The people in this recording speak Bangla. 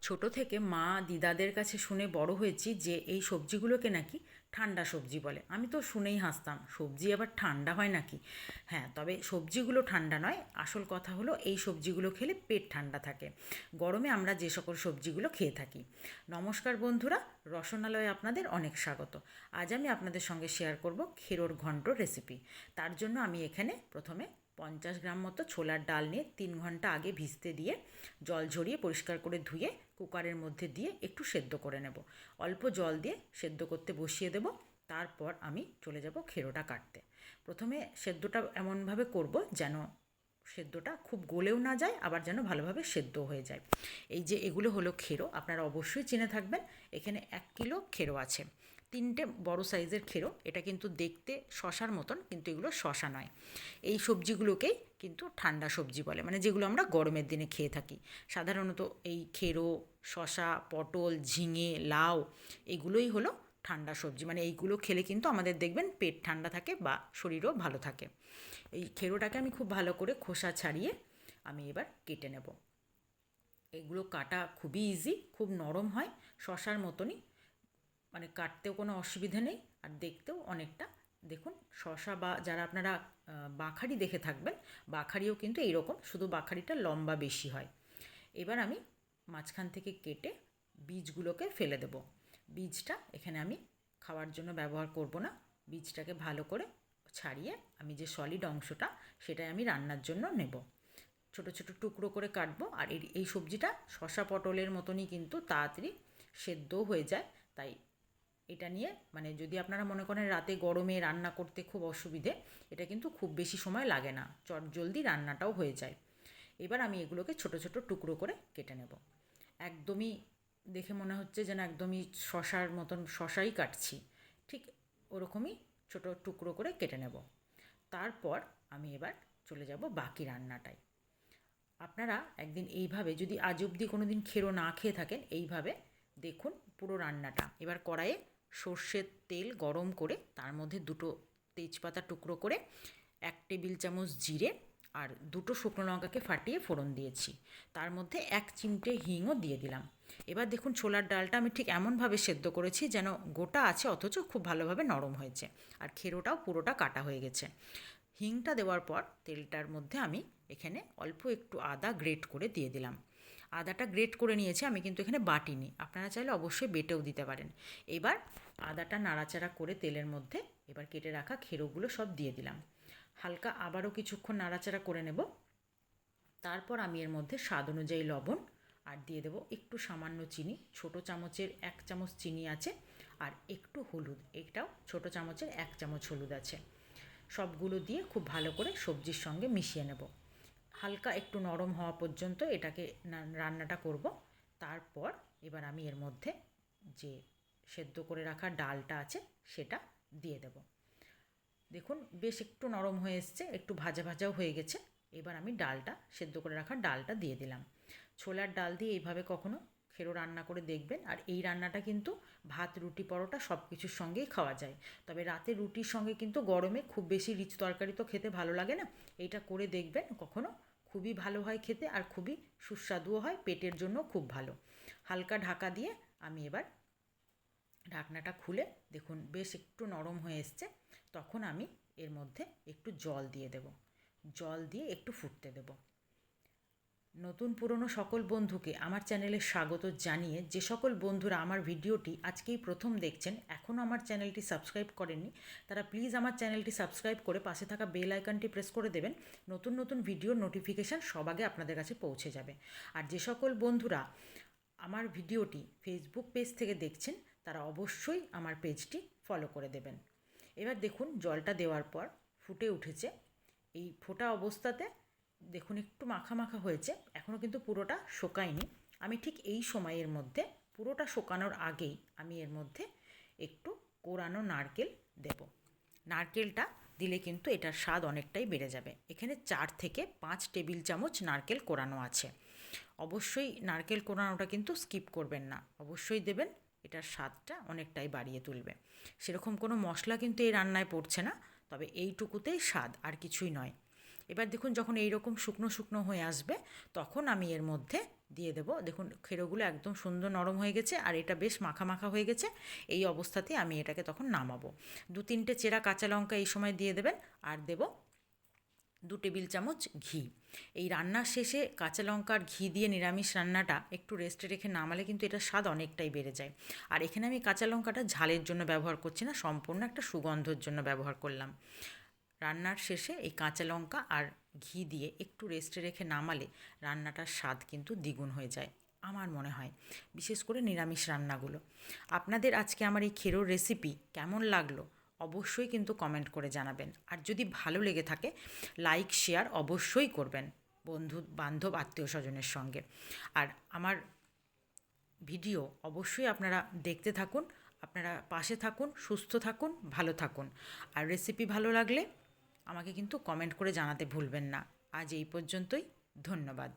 ছোট থেকে মা দিদাদের কাছে শুনে বড় হয়েছি যে এই সবজিগুলোকে নাকি ঠান্ডা সবজি বলে। আমি তো শুনেই হাসতাম, সবজি আবার ঠান্ডা হয় নাকি? হ্যাঁ, তবে সবজিগুলো ঠান্ডা নয়, আসল কথা হলো এই সবজিগুলো খেলে পেট ঠান্ডা থাকে গরমে আমরা যে সকল সবজিগুলো খেয়ে থাকি। নমস্কার বন্ধুরা, রসনালয়ে আপনাদের অনেক স্বাগত। আজ আমি আপনাদের সঙ্গে শেয়ার করব খেরোর ঘন্ট রেসিপি। তার জন্য আমি এখানে প্রথমে 50 গ্রাম মতো ছোলার ডাল নিয়ে 3 ঘন্টা আগে ভিজতে দিয়ে জল ঝরিয়ে পরিষ্কার করে ধুয়ে কুকারের মধ্যে দিয়ে একটু সেদ্ধ করে নেব। অল্প জল দিয়ে সেদ্ধ করতে বসিয়ে দেব। তারপর আমি চলে যাব খেরোটা কাটতে। প্রথমে সেদ্ধটা এমনভাবে করব যেন সেদ্ধটা খুব গলেও না যায়, আবার যেন ভালোভাবে সেদ্ধ হয়ে যায়। এই যে এগুলো হলো খেরো, আপনারা অবশ্যই চিনে থাকবেন। এখানে 1 কিলো খেরো আছে, 3টে বড় সাইজের খেরো। এটা কিন্তু দেখতে শশার মতন, কিন্তু এগুলো শশা নয়। এই সবজিগুলোকেই কিন্তু ঠান্ডা সবজি বলে, মানে যেগুলো আমরা গরমের দিনে খেয়ে থাকি। সাধারণত এই খেরো, শশা, পটল, ঝিঙে, লাউ এগুলোই হলো ঠান্ডা সবজি। মানে এইগুলো খেলে কিন্তু আমাদের দেখবেন পেট ঠান্ডা থাকে বা শরীরও ভালো থাকে। এই খেরোটাকে আমি খুব ভালো করে খোসা ছাড়িয়ে আমি এবার কেটে নেব। এগুলো কাটা খুবই ইজি, খুব নরম হয়, শশার মতনই। মানে কাটতেও কোনো অসুবিধে নেই, আর দেখতেও অনেকটা, দেখুন শশা বা যারা আপনারা বাখারি দেখে থাকবেন, বাখারিও কিন্তু এইরকম, শুধু বাখারিটা লম্বা বেশি হয়। এবার আমি মাঝখান থেকে কেটে বীজগুলোকে ফেলে দেব। বীজটা এখানে আমি খাওয়ার জন্য ব্যবহার করব না। বীজটাকে ভালো করে ছাড়িয়ে আমি যে সলিড অংশটা, সেটাই আমি রান্নার জন্য নেব। ছোট ছোট টুকরো করে কাটবো। আর এই সবজিটা শশা পটলের মতনই কিন্তু তাড়াতাড়ি সেদ্ধও হয়ে যায়। তাই এটা নিয়ে, মানে যদি আপনারা মনে করেন রাতে গরমে রান্না করতে খুব অসুবিধে, এটা কিন্তু খুব বেশি সময় লাগে না, চটজলদি রান্নাটাও হয়ে যায়। এবার আমি এগুলোকে ছোট ছোট টুকরো করে কেটে নেব। একদমই দেখে মনে হচ্ছে যেন একদমই শশার মতন শশাই কাটছি, ঠিক ওরকমই ছোট টুকরো করে কেটে নেব। তারপর আমি এবার চলে যাব বাকি রান্নাটায়। আপনারা একদিন এইভাবে, যদি আজ অবধি কোনো দিন খেরো না খেয়ে থাকেন, এইভাবে দেখুন পুরো রান্নাটা। এবার কড়াইয়ে সর্ষের তেল গরম করে তার মধ্যে 2টো তেজপাতা টুকরো করে, 1 টেবিল চামচ জিরে আর 2টো শুকনো লঙ্কাকে ফাটিয়ে ফোড়ন দিয়েছি। তার মধ্যে 1 চিমটে হিংও দিয়ে দিলাম। এবার দেখুন ছোলার ডালটা আমি ঠিক এমনভাবে সেদ্ধ করেছি যেন গোটা আছে অথচ খুব ভালোভাবে নরম হয়েছে, আর খেরোটাও পুরোটা কাটা হয়ে গেছে। হিংটা দেওয়ার পর তেলটার মধ্যে আমি এখানে অল্প একটু আদা গ্রেট করে দিয়ে দিলাম। আদাটা গ্রেট করে নিয়েছি আমি, কিন্তু এখানে বাটিনি, আপনারা চাইলে অবশ্যই বেটেও দিতে পারেন। এবার আদাটা নাড়াচাড়া করে তেলের মধ্যে এবার কেটে রাখা খেরোগুলো সব দিয়ে দিলাম। হালকা আবারও কিছুক্ষণ নাড়াচাড়া করে নেব। তারপর আমি এর মধ্যে স্বাদ অনুযায়ী লবণ আর দিয়ে দেবো একটু সামান্য চিনি, ছোট চামচের 1 চামচ চিনি আছে, আর একটু হলুদ, এটাও ছোট চামচের 1 চামচ হলুদ আছে। সবগুলো দিয়ে খুব ভালো করে সবজির সঙ্গে মিশিয়ে নেব। হালকা একটু নরম হওয়া পর্যন্ত এটাকে রান্নাটা করব। তারপর এবার আমি এর মধ্যে যে সেদ্ধ করে রাখা ডালটা আছে সেটা দিয়ে দেব। দেখুন বেশ একটু নরম হয়ে এসছে, একটু ভাজা ভাজাও হয়ে গেছে। এবার আমি ডালটা, সেদ্ধ করে রাখা ডালটা দিয়ে দিলাম। ছোলার ডাল দিয়ে এইভাবে কখনো খেরো রান্না করে দেখবেন। আর এই রান্নাটা কিন্তু ভাত, রুটি, পরোটা সব কিছুর সঙ্গেই খাওয়া যায়। তবে রাতে রুটির সঙ্গে কিন্তু গরমে খুব বেশি রিচ তরকারি তো খেতে ভালো লাগে না। এইটা করে দেখবেন কখনো, খুবই ভালো হয় খেতে, আর খুবই সুস্বাদুও হয়, পেটের জন্য খুব ভালো। হালকা ঢাকা দিয়ে আমি এবার ঢাকনাটা খুলে দেখুন বেশ একটু নরম হয়ে এসছে। তখন আমি এর মধ্যে একটু জল দিয়ে দেব। জল দিয়ে একটু ফুটতে দেব। নতুন পুরনো সকল বন্ধুকে আমার চ্যানেলে স্বাগত জানিয়ে, যে সকল বন্ধুরা আমার ভিডিওটি আজকেই প্রথম দেখছেন, এখনও আমার চ্যানেলটি সাবস্ক্রাইব করেননি, তারা প্লিজ আমার চ্যানেলটি সাবস্ক্রাইব করে পাশে থাকা বেল আইকনটি প্রেস করে দেবেন। নতুন নতুন ভিডিওর নোটিফিকেশান সবার আগে আপনাদের কাছে পৌঁছে যাবে। আর যে সকল বন্ধুরা আমার ভিডিওটি ফেসবুক পেজ থেকে দেখছেন, তারা অবশ্যই আমার পেজটি ফলো করে দেবেন। এবার দেখুন জলটা দেওয়ার পর ফুটে উঠেছে। এই ফোটা অবস্থাতে দেখুন একটু মাখা মাখা হয়েছে, এখনও কিন্তু পুরোটা শোকায়নি। আমি ঠিক এই সময়ের মধ্যে, পুরোটা শোকানোর আগেই আমি এর মধ্যে একটু কোরানো নারকেল দেব। নারকেলটা দিলে কিন্তু এটার স্বাদ অনেকটাই বেড়ে যাবে। এখানে 4 থেকে 5 টেবিল চামচ নারকেল কোরানো আছে। অবশ্যই নারকেল কোরানোটা কিন্তু স্কিপ করবেন না, অবশ্যই দেবেন, এটার স্বাদটা অনেকটাই বাড়িয়ে তুলবে। সেরকম কোনো মশলা কিন্তু এই রান্নায় পড়ছে না, তবে এইটুকুতেই স্বাদ, আর কিছুই নয়। এবার দেখুন যখন এইরকম শুকনো শুকনো হয়ে আসবে, তখন আমি এর মধ্যে দিয়ে দেবো। দেখুন খেরোগুলো একদম সুন্দর নরম হয়ে গেছে আর এটা বেশ মাখা মাখা হয়ে গেছে। এই অবস্থাতে আমি এটাকে তখন নামাবো। 2-3টে চেরা কাঁচা লঙ্কা এই সময় দিয়ে দেবেন আর দেবো 2 টেবিল চামচ ঘি। এই রান্নার শেষে কাঁচা লঙ্কা আর ঘি দিয়ে নিরামিষ রান্নাটা একটু রেস্টে রেখে নামালে কিন্তু এটার স্বাদ অনেকটাই বেড়ে যায়। আর এখানে আমি কাঁচা লঙ্কাটা ঝালের জন্য ব্যবহার করছি না, সম্পূর্ণ একটা সুগন্ধর জন্য ব্যবহার করলাম। রান্নার শেষে এই কাঁচা লঙ্কা আর ঘি দিয়ে একটু রেস্টে রেখে নামালে রান্নাটার স্বাদ কিন্তু দ্বিগুণ হয়ে যায় আমার মনে হয়, বিশেষ করে নিরামিষ রান্নাগুলো। আপনাদের আজকে আমার এই খেরোর রেসিপি কেমন লাগলো অবশ্যই কিন্তু কমেন্ট করে জানাবেন। আর যদি ভালো লেগে থাকে লাইক শেয়ার অবশ্যই করবেন বন্ধু বান্ধব আত্মীয় স্বজনের সঙ্গে। আর আমার ভিডিও অবশ্যই আপনারা দেখতে থাকুন, আপনারা পাশে থাকুন, সুস্থ থাকুন, ভালো থাকুন। আর রেসিপি ভালো লাগলে আমাকে কিন্তু কমেন্ট করে জানাতে ভুলবেন না। আজ এই পর্যন্তই, ধন্যবাদ।